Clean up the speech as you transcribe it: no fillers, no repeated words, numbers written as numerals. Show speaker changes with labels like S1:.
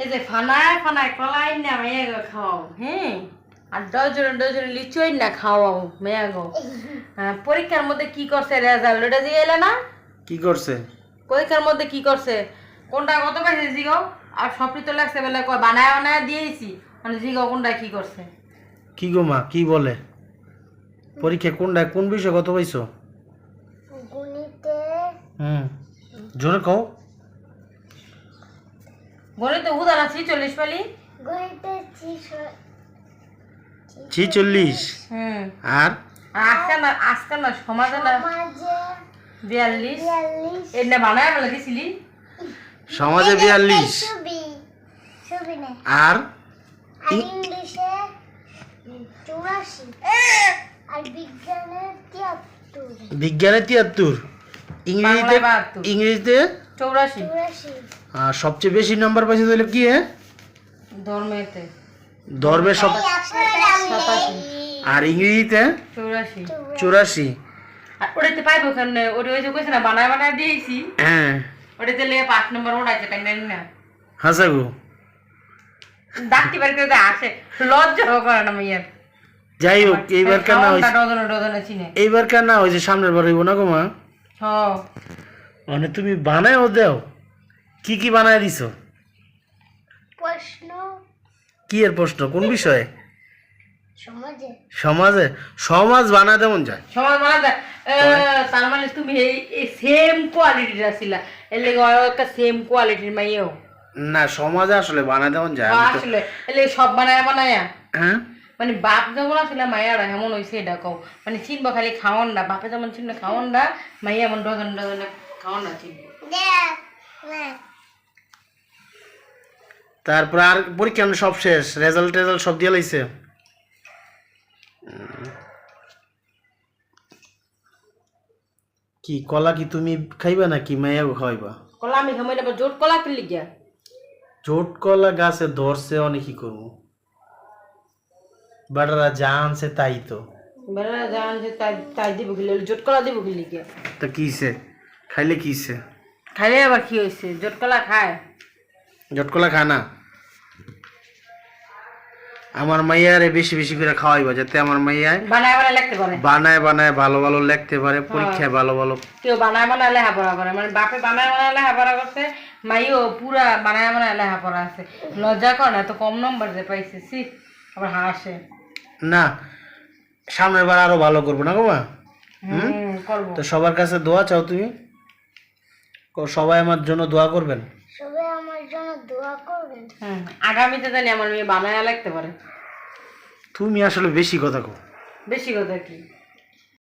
S1: এই যে ফানায় ফানায় কলাই না মেয়ে গো খাও, হ্যাঁ, আর ডজনে ডজনে লিচুই না খাওয়াও মেয়ে গো। পরীক্ষার মধ্যে কি করছে রেজাল্ট ওটা দিয়ে এলে না?
S2: কি করছে?
S1: পরীক্ষার মধ্যে কি করছে, কোনটা কত পাইছে জিগো? আর সবই তো লাগছে বলে কয় বানায় বানায় দিয়েছি, মানে জিগো কোনটা কি করছে?
S2: কি গো মা, কি বলে? পরীক্ষা কোন বিষয় কত পাইছো?
S3: গণিতে
S2: জোরে কও।
S1: গণিতে উদাহরণ আছে 40 পালি।
S3: গণিতে
S2: 46। আর
S1: আজকে না সমাজে না
S3: সমাজে
S1: 42।
S3: 42
S1: এটা বানায় বলে দিছিলি।
S2: সমাজে 42।
S3: ছবি না।
S2: আর
S3: আর ইংলিশে 84 আর বিজ্ঞানে 73
S2: বিজ্ঞানে 73, ইংরেজিতে
S1: বাংলায় 72,
S2: ইংরেজিতে
S1: 84,
S3: 84
S2: আর সবচেয়ে বেশি নাম্বার পাইছে তাহলে কি?
S1: ধর্মেতে
S2: ধর্মে সব
S1: 87,
S2: আর ইংরেজিতে
S1: 84।
S2: 84।
S1: আর ওটাতে পাইবো কেন? ওটা ওই যে কইছে না বানায় বানায় দিয়েছি,
S2: হ্যাঁ
S1: ওটাতে লেগে 5 নম্বর ওটাইছে তাই না?
S2: হাসা গো।
S1: ডাক্তি বাড়িতে তো আসে, লজ্জা করে না মেয়ের।
S2: যাই হোক, এইবার কেন হয়েছে?
S1: ডজনে ডজনে চিনে।
S2: এইবার কেন হয়েছে? সামনের বার হইব না গো মা?
S1: হ্যাঁ,
S2: মানে তুমি বানায়ও দাও? কি কি বানায় দিছো?
S3: প্রশ্ন
S2: কি এর প্রশ্ন? কোন বিষয়ে?
S3: সমাজে
S2: সমাজে? সমাজ বানায় দেমন যায়?
S1: সমাজ মানে তার মানে তুমি এই সেম কোয়ালিটির ছিলা, এর লেগে একটা সেম কোয়ালিটির মাইও।
S2: না, সমাজে আসলে বানায় দেমন যায়? আমি তো
S1: আসলে এর লেগে সব বানায় বানায়,
S2: হ্যাঁ,
S1: মানে বাপ যেমন আসলে মাইয়ারা এমন হয়েছে এটা কও, মানে চিনবো খালি খাওয়ান না, বাপে যেমন চিনবে খাওয়ান না, মাইয়া এমন ডজন ডজনে খাওয়ান না চিনবো।
S2: তারপর আর পরীক্ষা সব শেষ, রেজাল্ট সব দিয়ে লাইছে? কি কলা কি তুমি খাইবা নাকি মাইয়াগো খাওয়াইবা?
S1: কলা আমি খামাইলে আবার জোট কলা কিনলি গিয়া।
S2: জোট কলা গাছে ধরছে, অনেক কি করবো, বাটারা যা আনছে তাই তো।
S1: বেলা জান যে তাই তাই দিব গিলে, জোট কলা দিব গিলি গিয়া।
S2: তা কিছে খাইলে কিছে?
S1: খাইলে আবার কি হয়েছে, জোট কলা খায়?
S2: জোট কলা খায় না? আমার মাইয়ারে বেশি বেশি করে খাওয়াইবা, যাতে আমার মাইয়ায়
S1: বানায় বানায় লিখতে পারে,
S2: বানায় বানায় ভালো ভালো লিখতে পারে, পরীক্ষায় ভালো ভালো।
S1: কেউ বানায় বানায় লেখাপড়া করে, মানে বাপে বানায় বানায় লেখাপড়া করছে, মাইও পুরা বানায় বানায় লেখাপড়া আছে। লজ্জা কর না, তো কম নম্বর যে পাইছে, সি আবার হাসে।
S2: না, সামনের বার আরো ভালো করবো না গো মা?
S1: করবো।
S2: তো সবার কাছে দোয়া চাও তুমি? সবাই আমার জন্য দোয়া করবেন।
S3: সবাই আমার জন্য দোয়া করবেন।
S1: আগামীতে জানি আমার মেয়ে বানায় লিখতে পারে।
S2: তুমি আসলে বেশি কথা কও।
S1: বেশি কথা কি?